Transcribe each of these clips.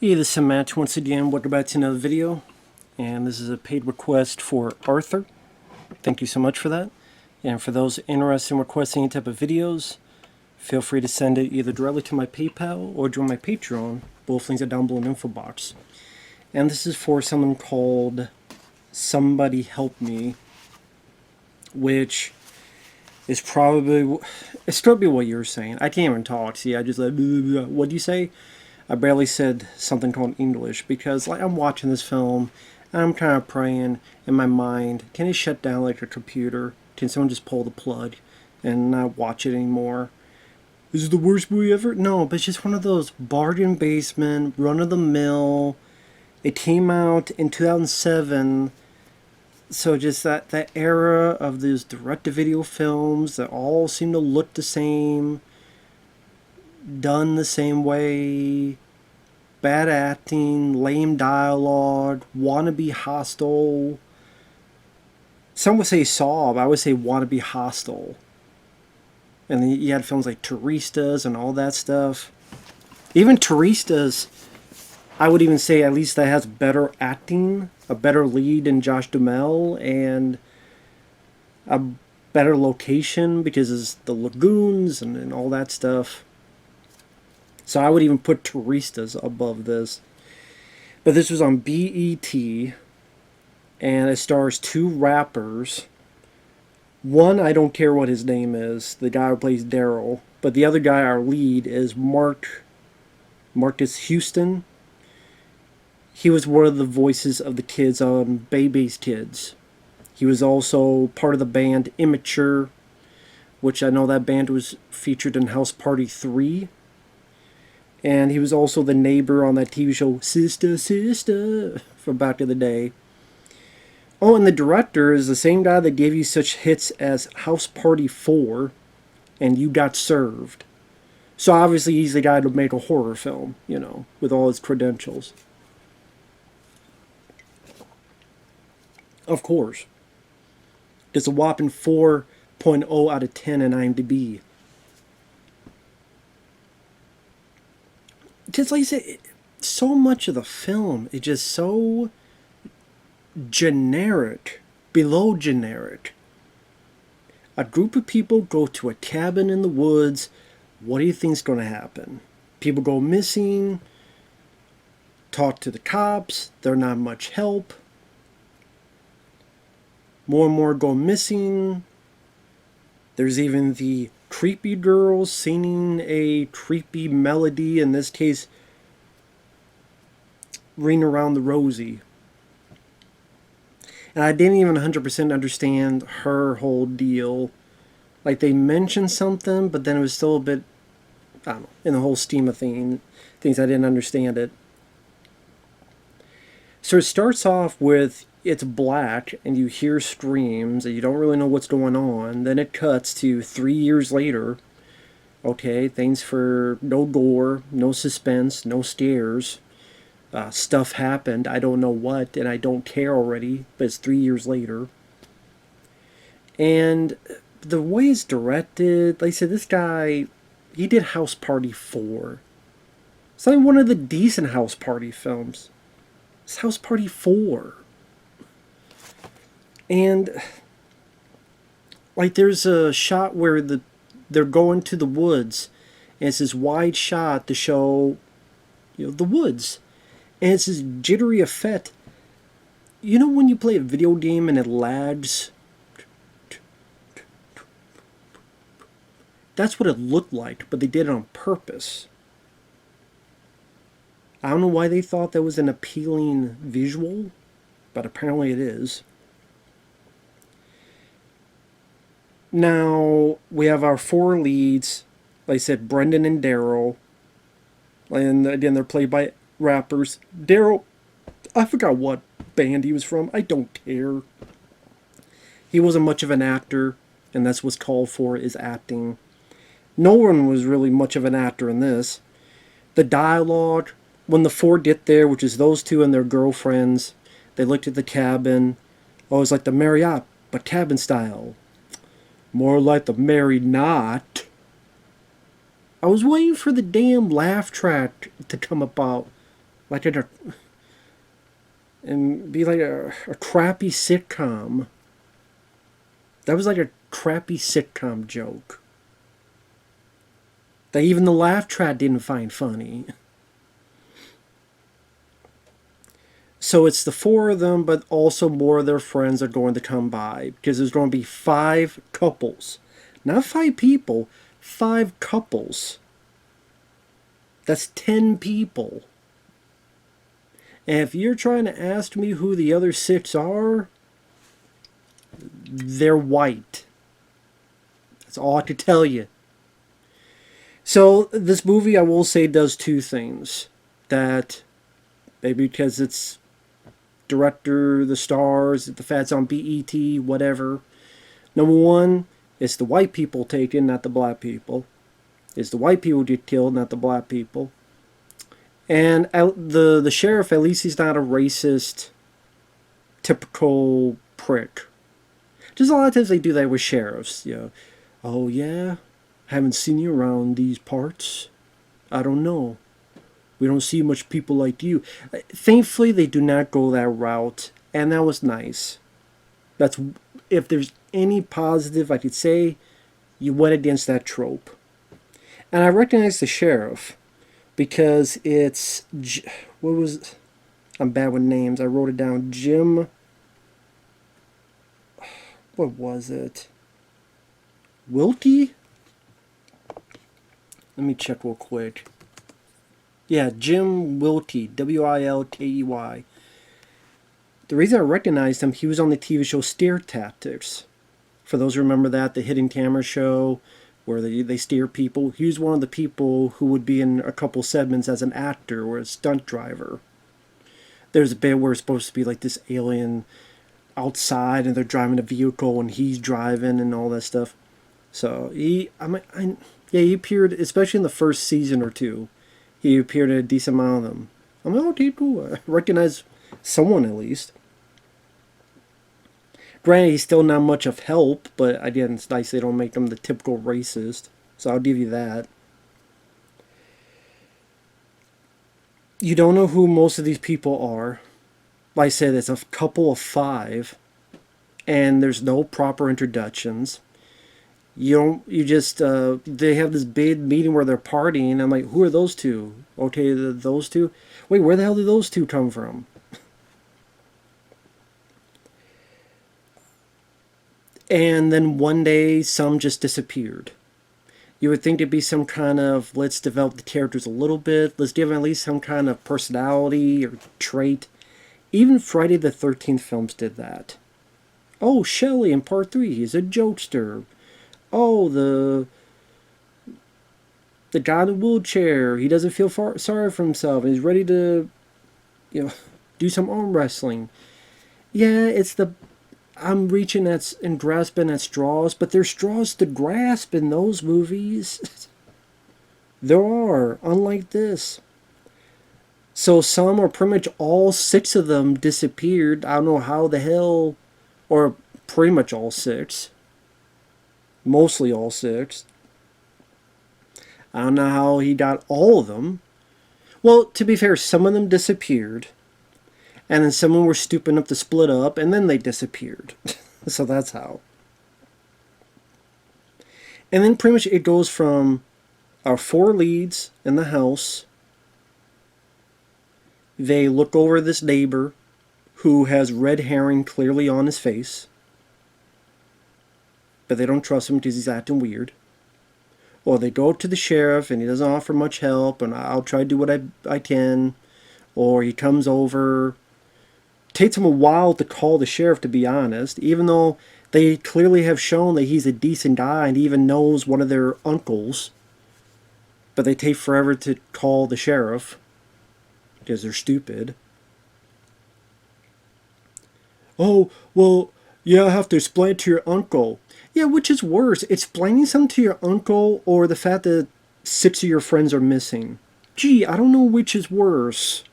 Hey, this is Matt once again. Welcome back to another video. And this is a paid request for Arthur. Thank you so much for that. And for those interested in requesting any type of videos, feel free to send it either directly to my PayPal or join my Patreon. Both links are down below in the info box. And this is for someone called Somebody Help Me, which is probably, it's probably what you're saying. I can't even talk. See, I just like, what do you say? I barely said something called English because like I'm watching this film and I'm kind of praying in my mind, can it shut down like a computer? Can someone just pull the plug and not watch it anymore? Is it the worst movie ever? No, but it's just one of those bargain basement, run-of-the-mill. It came out in 2007, so just that era of these direct-to-video films that all seem to look the same, done the same way, bad acting, lame dialogue, wannabe hostile. Some would say Saw, but I would say wannabe hostile. And then you had films like Turistas and all that stuff. Even Turistas, I would even say at least that has better acting, a better lead than Josh Duhamel, and a better location because it's the lagoons and all that stuff. So I would even put Turistas above this. But this was on BET, and it stars two rappers. One, I don't care what his name is, the guy who plays Daryl. But the other guy, our lead, is Marques Houston. He was one of the voices of the kids on Bebe's Kids. He was also part of the band Immature, which I know that band was featured in House Party 3. And he was also the neighbor on that TV show, Sister, Sister, from back in the day. Oh, and the director is the same guy that gave you such hits as House Party 4 and You Got Served. So obviously he's the guy to make a horror film, you know, with all his credentials. Of course. It's a whopping 4.0 out of 10 in IMDb. Just like I said, so much of the film is just so generic, below generic. A group of people go to a cabin in the woods. What do you think's going to happen? People go missing, talk to the cops, they're not much help. More and more go missing. There's even the creepy girl singing a creepy melody, in this case, Ring Around the Rosie. And I didn't even 100% understand her whole deal. Like, they mentioned something, but then it was still a bit, I don't know, in the whole scheme of things I didn't understand it. So it starts off with, it's black, and you hear screams, and you don't really know what's going on. Then it cuts to 3 years later. Okay, things for no gore, no suspense, no scares. Stuff happened, I don't know what, and I don't care already, but it's 3 years later. And the way it's directed, like I said, this guy, he did House Party 4. It's like one of the decent House Party films. It's House Party 4. And like there's a shot where they're going to the woods, and it's this wide shot to show, you know, the woods, and it's this jittery effect. You know when you play a video game and it lags? That's what it looked like, but they did it on purpose. I don't know why they thought that was an appealing visual, but apparently it is. Now, we have our four leads, like I said, Brendan and Daryl. And again, they're played by rappers. Daryl, I forgot what band he was from. I don't care. He wasn't much of an actor, and that's what's called for, is acting. No one was really much of an actor in this. The dialogue, when the four get there, which is those two and their girlfriends, they looked at the cabin. Oh, it's like the Marriott, but cabin style. More like the Married Not. I was waiting for the damn laugh track to come about. like and be like a crappy sitcom. That was like a crappy sitcom joke that even the laugh track didn't find funny. So it's the four of them, but also more of their friends are going to come by because there's going to be 5 couples. Not 5 people, 5 couples. That's 10 people. And if you're trying to ask me who the other 6 are, they're white. That's all I can tell you. So this movie, I will say, does 2 things. That maybe because it's director, the stars, the fat's on BET, whatever. Number 1, it's the white people taken, not the black people. It's the white people get killed, not the black people. And the sheriff, at least he's not a racist, typical prick. Just a lot of times they do that with sheriffs. You know, oh yeah, haven't seen you around these parts. I don't know. We don't see much people like you. Thankfully, they do not go that route, and that was nice. That's if there's any positive I could say, you went against that trope. And I recognize the sheriff because it's what was I'm bad with names. I wrote it down. Jim. What was it? Wilkie? Let me check real quick. Yeah, Jim Wilkie, Wilkey. The reason I recognized him, he was on the TV show Steer Tactics. For those who remember that, the hidden camera show where they steer people. He was one of the people who would be in a couple segments as an actor or a stunt driver. There's a bit where it's supposed to be like this alien outside and they're driving a vehicle and he's driving and all that stuff. So he appeared, especially in the first season or 2. He appeared in a decent amount of them. I'm like, okay, cool. I recognize someone at least. Granted, he's still not much of help, but again, it's nice they don't make him the typical racist. So I'll give you that. You don't know who most of these people are. Like I said, it's a couple of 5, and there's no proper introductions. They have this big meeting where they're partying. I'm like, who are those 2? Okay, those 2? Wait, where the hell did those 2 come from? And then one day, some just disappeared. You would think it'd be some kind of, let's develop the characters a little bit. Let's give them at least some kind of personality or trait. Even Friday the 13th films did that. Oh, Shelley in part 3, he's a jokester. Oh, the guy in the wheelchair, he doesn't feel sorry for himself. And he's ready to, do some arm wrestling. Yeah, I'm reaching at and grasping at straws, but there's straws to grasp in those movies. There are, unlike this. So some, or pretty much all 6 of them, disappeared. I don't know how the hell, or pretty much all 6. Mostly all 6. I don't know how he got all of them. Well, to be fair, some of them disappeared. And then some of them were stupid enough to split up, and then they disappeared. So that's how. And then pretty much it goes from our 4 leads in the house. They look over this neighbor who has red herring clearly on his face. But they don't trust him because he's acting weird. Or they go to the sheriff and he doesn't offer much help and I'll try to do what I can. Or he comes over. Takes him a while to call the sheriff, to be honest, even though they clearly have shown that he's a decent guy and he even knows one of their uncles. But they take forever to call the sheriff because they're stupid. Oh, well, yeah, I have to explain it to your uncle. Yeah, which is worse, explaining something to your uncle or the fact that 6 of your friends are missing? Gee, I don't know which is worse.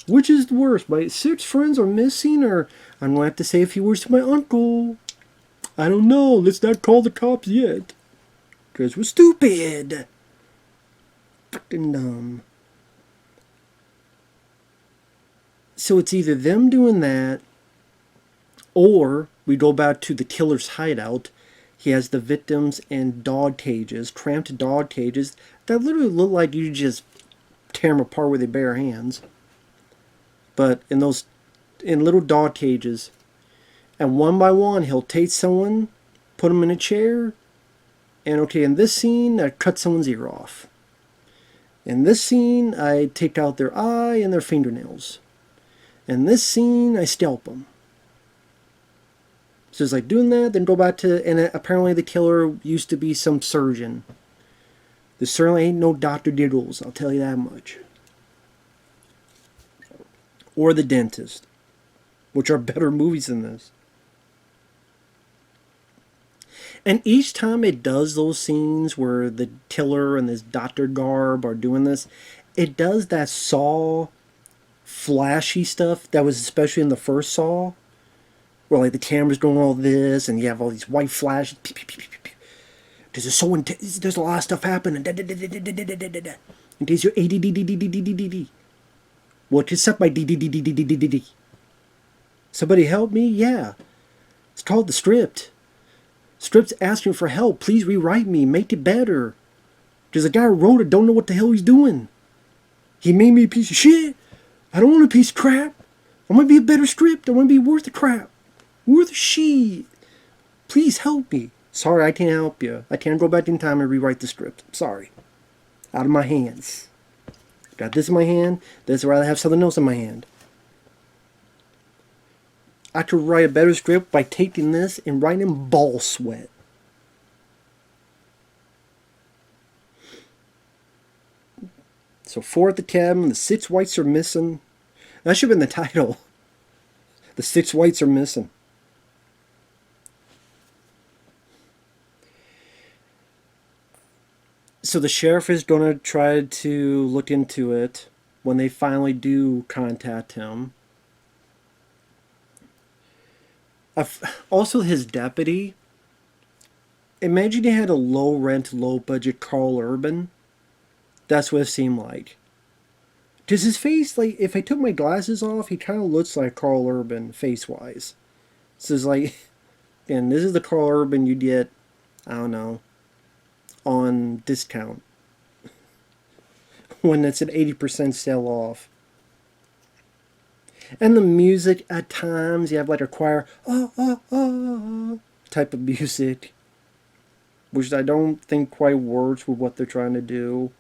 Which is worse, my 6 friends are missing, or I'm going to have to say a few words to my uncle? I don't know, let's not call the cops yet. Because we're stupid. Fucking dumb. So it's either them doing that, or we go back to the killer's hideout. He has the victims in dog cages, cramped dog cages, that literally look like you just tear them apart with your bare hands. But in little dog cages, and one by one he'll take someone, put them in a chair, and okay, in this scene I cut someone's ear off. In this scene I take out their eye and their fingernails. In this scene I scalp them. So it's like doing that, then go back to, and apparently the killer used to be some surgeon. There certainly ain't no Dr. Diggles, I'll tell you that much. Or The Dentist, which are better movies than this. And each time it does those scenes where the killer and this doctor garb are doing this, it does that Saw flashy stuff that was especially in the first Saw, where like the camera's doing all this and you have all these white flashes. There's a lot of stuff happening. In case you're ADDDDDDDD. Well, except by DDDDDDD. Somebody help me? Yeah. It's called the script. Script's asking for help. Please rewrite me. Make it better. Because the guy who wrote it don't know what the hell he's doing. He made me a piece of shit. I don't want a piece of crap. I want to be a better script. I want to be worth the crap. Worth the shit. Please help me. Sorry, I can't help you. I can't go back in time and rewrite the script. I'm sorry. Out of my hands. Got this in my hand. This I'd rather have something else in my hand. I could write a better script by taking this and writing ball sweat. So 4 at the cabin. The 6 whites are missing. That should have been the title. The 6 whites are missing. So the sheriff is going to try to look into it when they finally do contact him. Also, his deputy. Imagine he had a low rent, low budget Carl Urban. That's what it seemed like. Does his face, like, if I took my glasses off, he kind of looks like Carl Urban face-wise. So it's like, and this is the Carl Urban you get, I don't know, on discount when it's an 80% sell off. And the music at times, you have like a choir type of music, which I don't think quite works with what they're trying to do.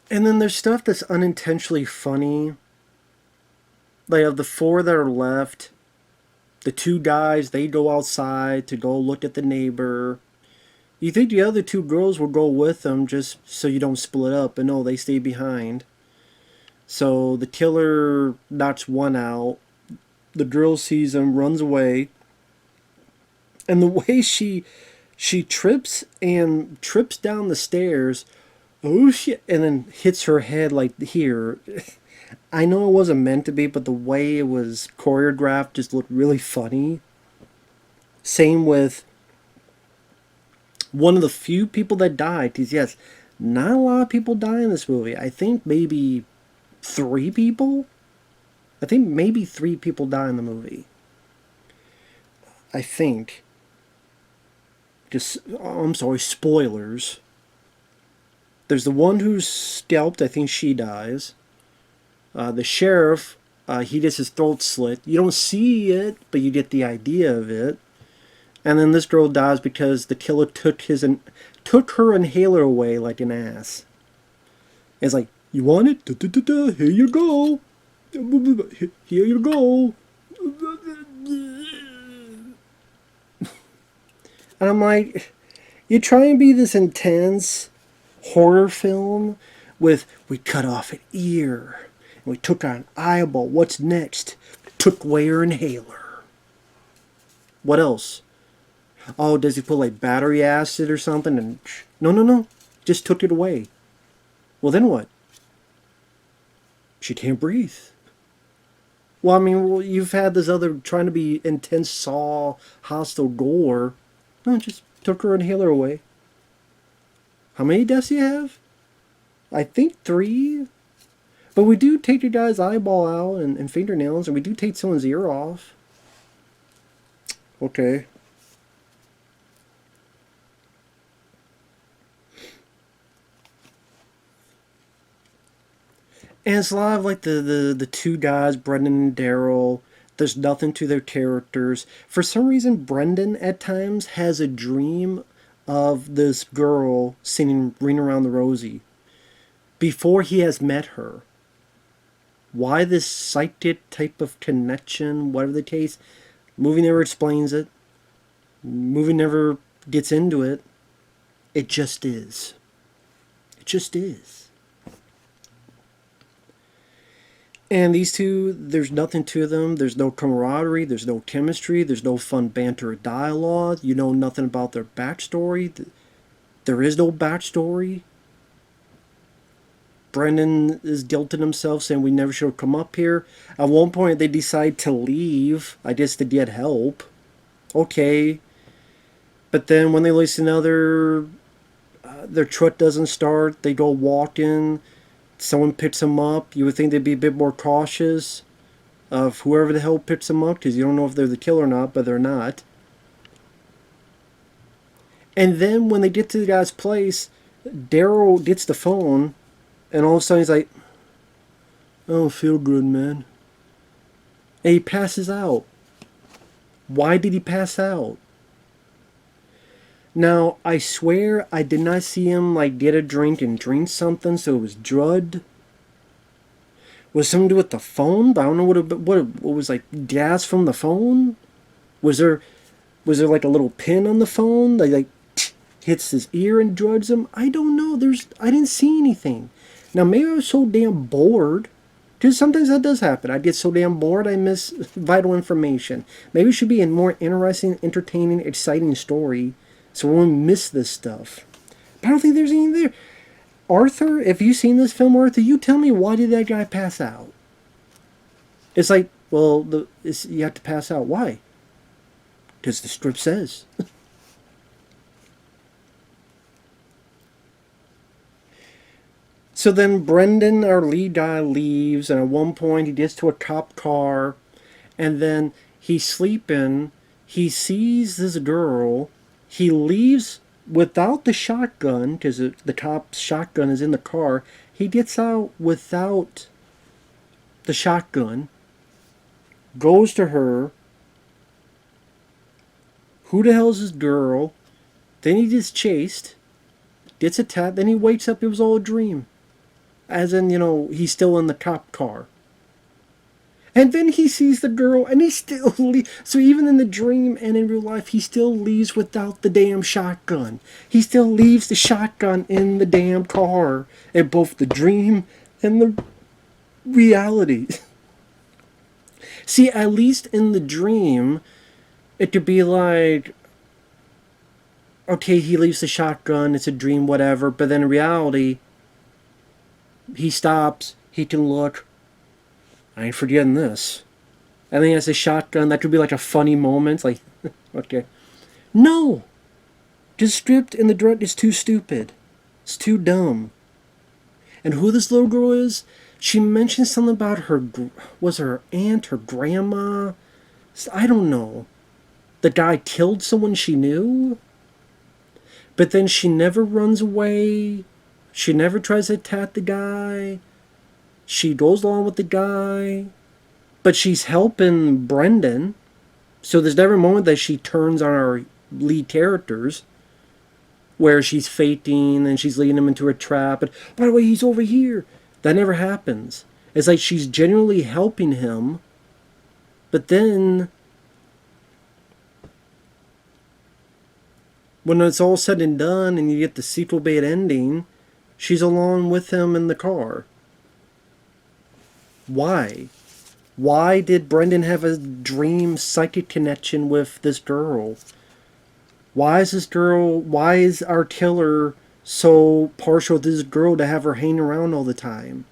And then there's stuff that's unintentionally funny. Like of the 4 that are left, the 2 guys, they go outside to go look at the neighbor. You think the other 2 girls will go with them just so you don't split up, but no, they stay behind. So the killer knocks one out. The girl sees him, runs away. And the way she trips down the stairs, oh shit, and then hits her head like here. I know it wasn't meant to be, but the way it was choreographed just looked really funny. Same with one of the few people that died. Because yes, not a lot of people die in this movie. I think maybe 3 people. I think maybe 3 people die in the movie. I think. Just, I'm sorry, spoilers. There's the one who's scalped. I think she dies. The sheriff, he gets his throat slit. You don't see it, but you get the idea of it. And then this girl dies because the killer took her inhaler away like an ass. It's like, you want it? Da-da-da-da. Here you go. Here you go. And I'm like, you try and be this intense horror film with, we cut off an ear. We took out an eyeball. What's next? Took away her inhaler. What else? Oh, does he put like battery acid or something? And no. Just took it away. Well, then what? She can't breathe. Well, I mean, you've had this other trying to be intense Saw, hostile gore. No, just took her inhaler away. How many deaths do you have? I think 3. But we do take your guy's eyeball out and fingernails, and we do take someone's ear off. Okay. And it's a lot of like the two guys, Brendan and Daryl. There's nothing to their characters. For some reason, Brendan at times has a dream of this girl singing Ring Around the Rosie before he has met her. Why this psychic type of connection, whatever the case, movie never explains it. Movie never gets into it. It just is. It just is. And these two, there's nothing to them. There's no camaraderie. There's no chemistry. There's no fun banter or dialogue. You know nothing about their backstory. There is no backstory. Brendan is guilting himself, saying we never should have come up here. At one point, they decide to leave. I guess to get help. Okay. But then when they listen to their truck doesn't start. They go walking. Someone picks them up. You would think they'd be a bit more cautious of whoever the hell picks them up, because you don't know if they're the killer or not, but they're not. And then when they get to the guy's place, Daryl gets the phone, and all of a sudden he's like, I don't feel good, man. And he passes out. Why did he pass out? Now, I swear I did not see him like get a drink and drink something, so it was drugged. Was something to do with the phone? But I don't know what was like gas from the phone? Was there like a little pin on the phone that like hits his ear and drugs him? I don't know. I didn't see anything. Now maybe I was so damn bored. Because sometimes that does happen. I get so damn bored I miss vital information. Maybe it should be a more interesting, entertaining, exciting story. So we won't miss this stuff. But I don't think there's anything there. Arthur, if you've seen this film, Arthur, you tell me, why did that guy pass out? It's like, well, you have to pass out. Why? Because the script says. So then Brendan, our lead guy, leaves, and at one point he gets to a cop car, and then he's sleeping. He sees this girl. He leaves without the shotgun, because the cop's shotgun is in the car. He gets out without the shotgun, goes to her. Who the hell is this girl? Then he gets chased, gets attacked, then he wakes up, it was all a dream. As in, he's still in the cop car. And then he sees the girl, and he still leaves. So even in the dream and in real life, he still leaves without the damn shotgun. He still leaves the shotgun in the damn car. In both the dream and the reality. See, at least in the dream, it could be like, okay, he leaves the shotgun, it's a dream, whatever. But then in reality, he stops, he can look. I ain't forgetting this. And then he has a shotgun. That could be like a funny moment. Like, okay. No! Just script in the direct is too stupid. It's too dumb. And who this little girl is? She mentioned something about was her aunt, her grandma? I don't know. The guy killed someone she knew? But then she never runs away. She never tries to attack the guy. She goes along with the guy, but she's helping Brendan. So there's never a moment that she turns on our lead characters, where she's faking and she's leading him into a trap. And by the way, he's over here. That never happens. It's like she's genuinely helping him, but then when it's all said and done and you get the sequel bait ending, she's along with him in the car. Why? Why did Brendan have a dream psychic connection with this girl? Why is our killer so partial to this girl to have her hanging around all the time?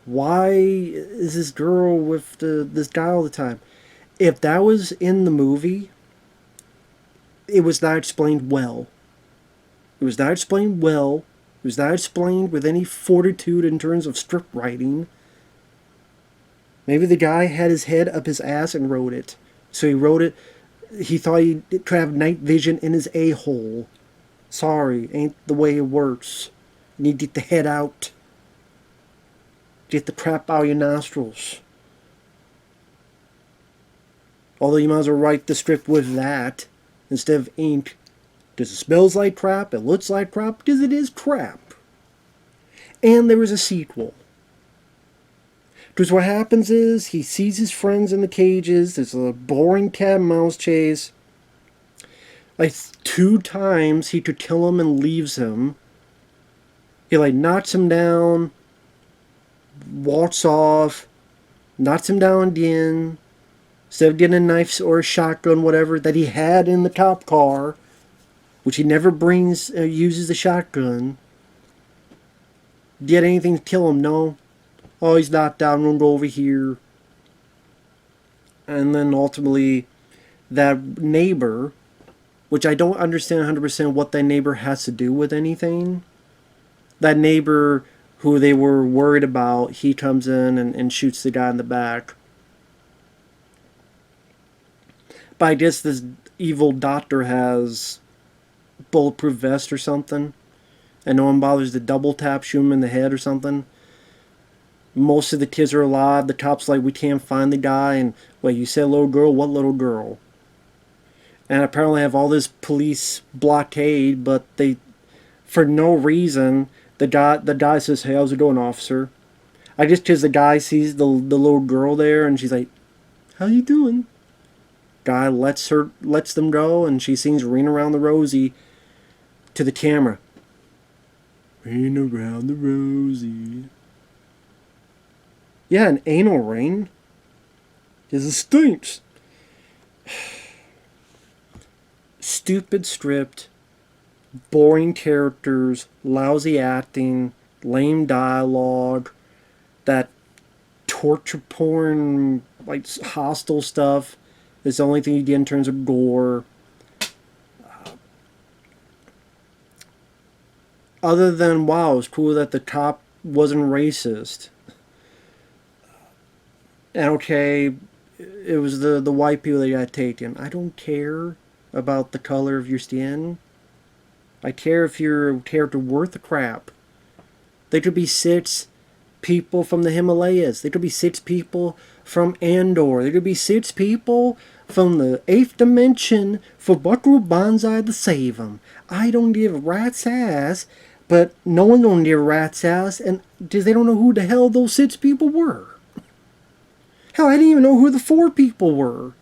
Why is this girl with this guy all the time? If that was in the movie, it was not explained well. It was not explained well. It was not explained with any fortitude in terms of script writing. Maybe the guy had his head up his ass and wrote it. So he wrote it. He thought he could have night vision in his a-hole. Sorry, ain't the way it works. You need to get the head out. Get the crap out of your nostrils. Although you might as well write the script with that instead of ink. Because it smells like crap, it looks like crap, because it is crap. And there was a sequel. Because what happens is, he sees his friends in the cages, there's a boring cat and mouse chase. Like 2 times he could kill him and leaves him. He like knocks him down, walks off, knocks him down again. Instead of getting a knife or a shotgun, whatever, that he had in the cop car, which he never brings, uses the shotgun. Get anything to kill him? No. Oh, he's knocked down, I'm gonna go over here. And then ultimately, that neighbor, which I don't understand 100% what that neighbor has to do with anything. That neighbor who they were worried about, he comes in and shoots the guy in the back. But I guess this evil doctor has bulletproof vest or something, and no one bothers to double tap, shoot him in the head or something. Most of the kids are alive. The cop's like, we can't find the guy. And wait, you said little girl? What little girl? And apparently have all this police blockade, but they, for no reason, the guy says, hey, how's it going, officer? I guess because the guy sees the little girl there, and she's like, how you doing? Guy lets them go, and she sings Ring Around the Rosie to the camera. Ring around the Rosie. Yeah, an anal ring. Because it stinks. Stupid script, boring characters, lousy acting, lame dialogue, that torture porn, like hostile stuff is the only thing you get in terms of gore. Other than, wow, it's cool that the cop wasn't racist. And okay, it was the white people that got taken. I don't care about the color of your skin. I care if you're a character worth a crap. There could be 6 people from the Himalayas. There could be 6 people from Andor. There could be 6 people from the 8th dimension for Buckaroo Banzai to save them. I don't give a rat's ass, but no one don't give a rat's ass, and because they don't know who the hell those 6 people were. Hell, I didn't even know who the 4 people were.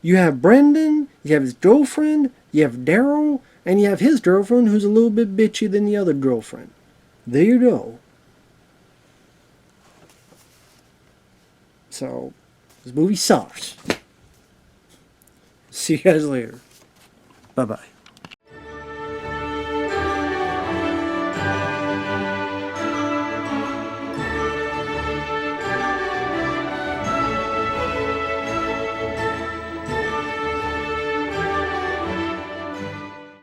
You have Brendan, you have his girlfriend, you have Daryl, and you have his girlfriend who's a little bit bitchy than the other girlfriend. There you go. So, this movie sucks. See you guys later. Bye-bye.